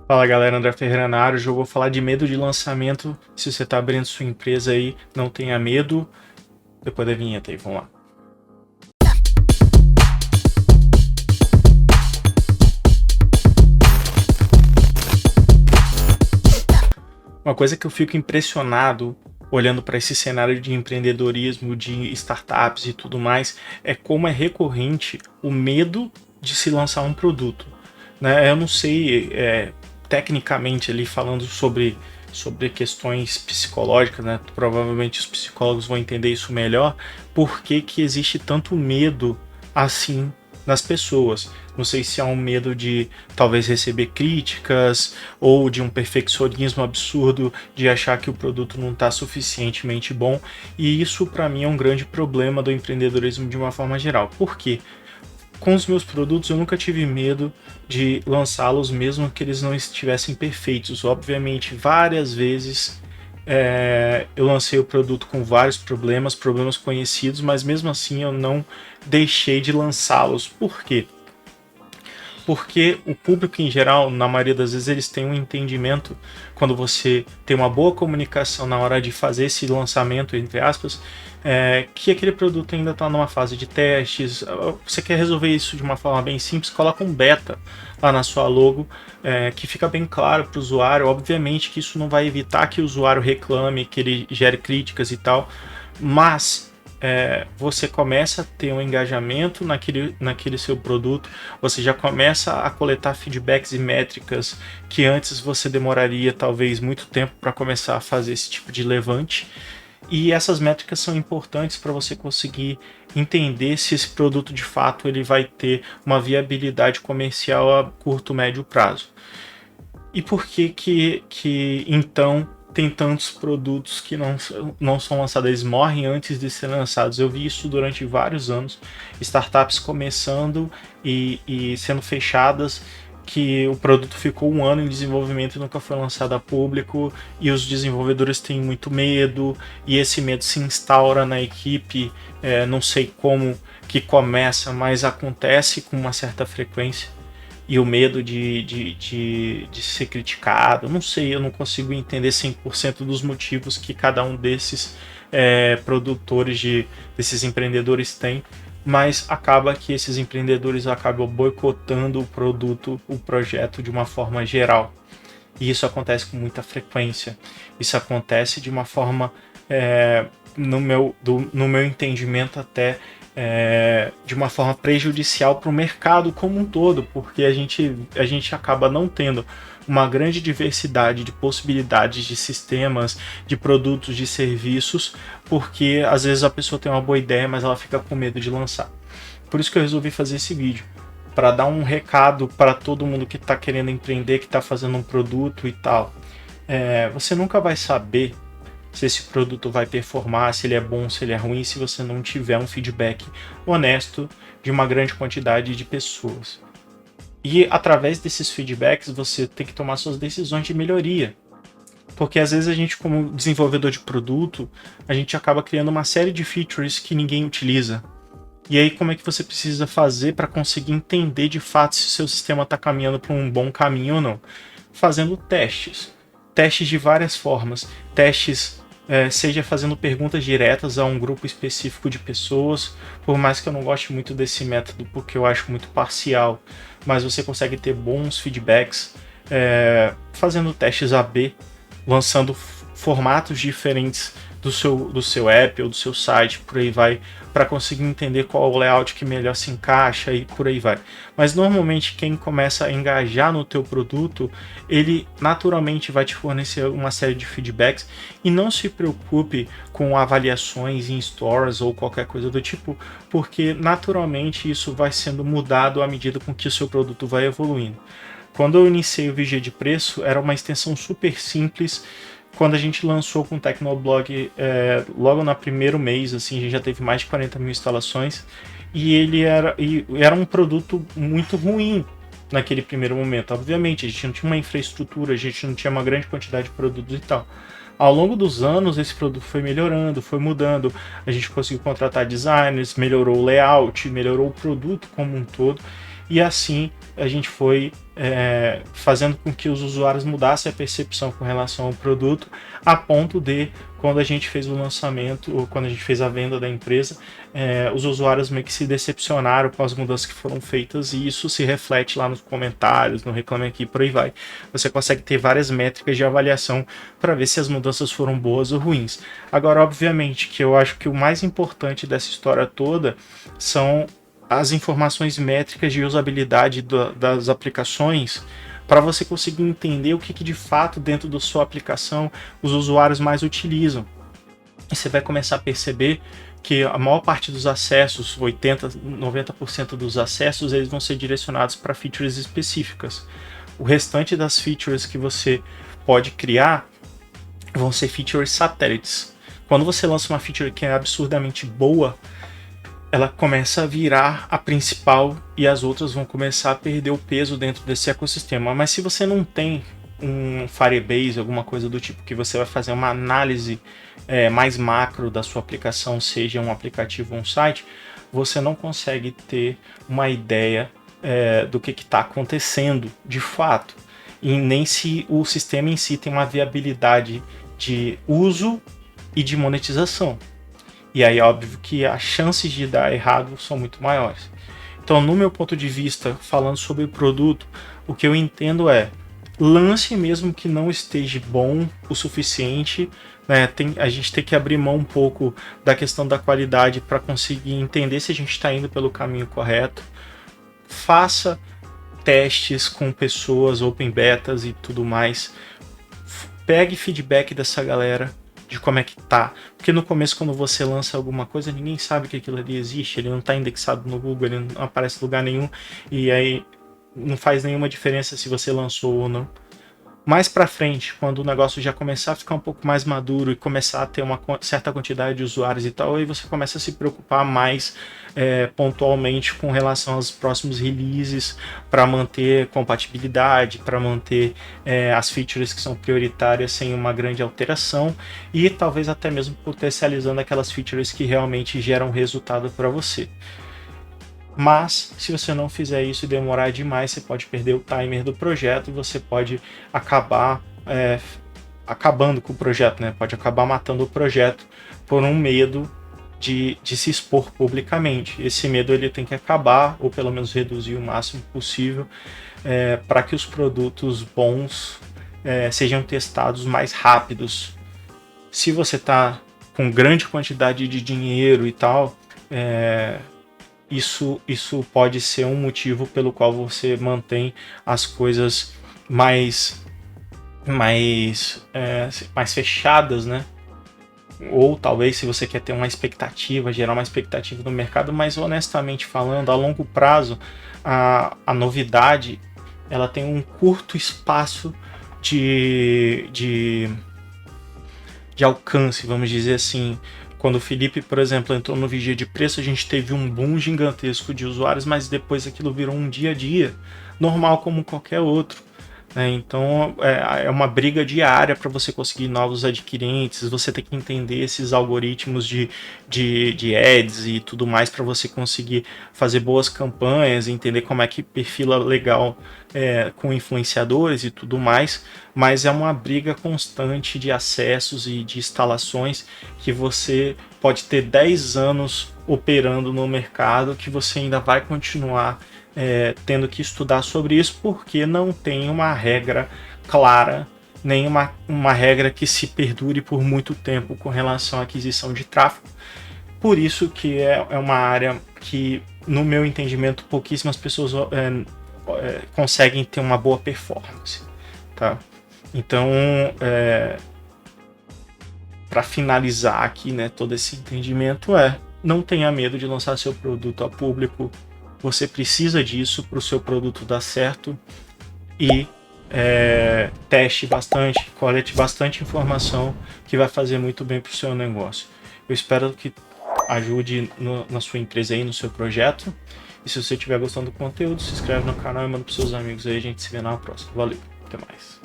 Fala galera, André Ferreira na área. Hoje eu vou falar de medo de lançamento. Se você está abrindo sua empresa aí, não tenha medo. Depois da vinheta aí, vamos lá. Uma coisa que eu fico impressionado olhando para esse cenário de empreendedorismo, de startups e tudo mais, é como é recorrente o medo de se lançar um produto. Né? Eu não sei, tecnicamente ali falando sobre questões psicológicas, né? Provavelmente os psicólogos vão entender isso melhor, por que existe tanto medo assim nas pessoas. Não sei se há um medo de talvez receber críticas ou de um perfeccionismo absurdo de achar que o produto não está suficientemente bom, e isso para mim é um grande problema do empreendedorismo de uma forma geral. Por quê? Com os meus produtos eu nunca tive medo de lançá-los mesmo que eles não estivessem perfeitos. Obviamente, várias vezes eu lancei o produto com vários problemas conhecidos, mas mesmo assim eu não deixei de lançá-los. Por quê? Porque o público em geral, na maioria das vezes, eles têm um entendimento, quando você tem uma boa comunicação na hora de fazer esse lançamento, entre aspas, que aquele produto ainda está numa fase de testes. Você quer resolver isso de uma forma bem simples, coloca um beta lá na sua logo, que fica bem claro para o usuário. Obviamente que isso não vai evitar que o usuário reclame, que ele gere críticas e tal, mas você começa a ter um engajamento naquele seu produto, você já começa a coletar feedbacks e métricas que antes você demoraria talvez muito tempo para começar a fazer esse tipo de levante. E essas métricas são importantes para você conseguir entender se esse produto de fato ele vai ter uma viabilidade comercial a curto, médio prazo. E por que então tem tantos produtos que não são lançados, eles morrem antes de serem lançados? Eu vi isso durante vários anos, startups começando e sendo fechadas, que o produto ficou um ano em desenvolvimento e nunca foi lançado a público, e os desenvolvedores têm muito medo, e esse medo se instaura na equipe, não sei como que começa, mas acontece com uma certa frequência, e o medo de ser criticado. Não sei, eu não consigo entender 100% dos motivos que cada um desses produtores, desses empreendedores tem, mas acaba que esses empreendedores acabam boicotando o produto, o projeto de uma forma geral. E isso acontece com muita frequência. Isso acontece de uma forma, no meu entendimento, até de uma forma prejudicial para o mercado como um todo, porque a gente acaba não tendo uma grande diversidade de possibilidades de sistemas, de produtos, de serviços, porque às vezes a pessoa tem uma boa ideia, mas ela fica com medo de lançar. Por isso que eu resolvi fazer esse vídeo, para dar um recado para todo mundo que está querendo empreender, que está fazendo um produto e tal. Você nunca vai saber se esse produto vai performar, se ele é bom, se ele é ruim, se você não tiver um feedback honesto de uma grande quantidade de pessoas. E através desses feedbacks você tem que tomar suas decisões de melhoria. Porque às vezes a gente, como desenvolvedor de produto, a gente acaba criando uma série de features que ninguém utiliza. E aí como é que você precisa fazer para conseguir entender de fato se o seu sistema está caminhando para um bom caminho ou não? Fazendo testes. Testes de várias formas. Testes seja fazendo perguntas diretas a um grupo específico de pessoas, por mais que eu não goste muito desse método, porque eu acho muito parcial, mas você consegue ter bons feedbacks fazendo testes A/B, lançando formatos diferentes do seu app ou do seu site, por aí vai, para conseguir entender qual o layout que melhor se encaixa e por aí vai. Mas normalmente quem começa a engajar no teu produto, ele naturalmente vai te fornecer uma série de feedbacks, e não se preocupe com avaliações em stores ou qualquer coisa do tipo, porque naturalmente isso vai sendo mudado à medida com que o seu produto vai evoluindo. Quando eu iniciei o Vigia de Preço, era uma extensão super simples. Quando a gente lançou com o Tecnoblog, logo no primeiro mês, assim, a gente já teve mais de 40 mil instalações, e ele era um produto muito ruim naquele primeiro momento. Obviamente, a gente não tinha uma infraestrutura, a gente não tinha uma grande quantidade de produtos e tal. Ao longo dos anos, esse produto foi melhorando, foi mudando, a gente conseguiu contratar designers, melhorou o layout, melhorou o produto como um todo, e assim a gente foi fazendo com que os usuários mudassem a percepção com relação ao produto, a ponto de, quando a gente fez o lançamento, ou quando a gente fez a venda da empresa, os usuários meio que se decepcionaram com as mudanças que foram feitas, e isso se reflete lá nos comentários, no Reclame Aqui, por aí vai. Você consegue ter várias métricas de avaliação para ver se as mudanças foram boas ou ruins. Agora, obviamente, que eu acho que o mais importante dessa história toda são as informações métricas de usabilidade das aplicações, para você conseguir entender o que de fato dentro da sua aplicação os usuários mais utilizam. E você vai começar a perceber que a maior parte dos acessos, 80-90% dos acessos, eles vão ser direcionados para features específicas. O restante das features que você pode criar vão ser features satélites. Quando você lança uma feature que é absurdamente boa, ela começa a virar a principal e as outras vão começar a perder o peso dentro desse ecossistema. Mas se você não tem um Firebase, alguma coisa do tipo, que você vai fazer uma análise mais macro da sua aplicação, seja um aplicativo ou um site, você não consegue ter uma ideia do que está acontecendo de fato. E nem se o sistema em si tem uma viabilidade de uso e de monetização. E aí, óbvio que as chances de dar errado são muito maiores. Então, no meu ponto de vista, falando sobre o produto, o que eu entendo é: lance mesmo que não esteja bom o suficiente, né? A gente tem que abrir mão um pouco da questão da qualidade para conseguir entender se a gente está indo pelo caminho correto. Faça testes com pessoas, open betas e tudo mais. Pegue feedback dessa galera, de como é que tá, porque no começo, quando você lança alguma coisa, ninguém sabe que aquilo ali existe, ele não está indexado no Google, ele não aparece em lugar nenhum, e aí não faz nenhuma diferença se você lançou ou não. Mais pra frente, quando o negócio já começar a ficar um pouco mais maduro e começar a ter uma certa quantidade de usuários e tal, aí você começa a se preocupar mais pontualmente com relação aos próximos releases, para manter compatibilidade, para manter as features que são prioritárias sem uma grande alteração, e talvez até mesmo potencializando aquelas features que realmente geram resultado para você. Mas, se você não fizer isso e demorar demais, você pode perder o timer do projeto e você pode acabar acabando com o projeto, né? Pode acabar matando o projeto por um medo de se expor publicamente. Esse medo ele tem que acabar, ou pelo menos reduzir o máximo possível, para que os produtos bons sejam testados mais rápidos. Se você está com grande quantidade de dinheiro e tal, isso pode ser um motivo pelo qual você mantém as coisas mais fechadas, né? Ou talvez se você quer ter uma expectativa, gerar uma expectativa no mercado, mas honestamente falando, a longo prazo, a novidade ela tem um curto espaço de alcance, vamos dizer assim. Quando o Felipe, por exemplo, entrou no Vigia de Preço, a gente teve um boom gigantesco de usuários, mas depois aquilo virou um dia a dia, normal como qualquer outro. Então é uma briga diária para você conseguir novos adquirentes, você tem que entender esses algoritmos de ads e tudo mais para você conseguir fazer boas campanhas, entender como é que perfila legal com influenciadores e tudo mais, mas é uma briga constante de acessos e de instalações que você pode ter 10 anos operando no mercado, que você ainda vai continuar tendo que estudar sobre isso, porque não tem uma regra clara, nem uma regra que se perdure por muito tempo com relação à aquisição de tráfego. Por isso que é uma área que, no meu entendimento, pouquíssimas pessoas conseguem ter uma boa performance. Tá? Então, para finalizar aqui, né, todo esse entendimento não tenha medo de lançar seu produto a público. Você precisa disso para o seu produto dar certo, e teste bastante, colete bastante informação, que vai fazer muito bem para o seu negócio. Eu espero que ajude na sua empresa aí, no seu projeto. E se você estiver gostando do conteúdo, se inscreve no canal e manda para seus amigos aí. A gente se vê na próxima. Valeu, até mais.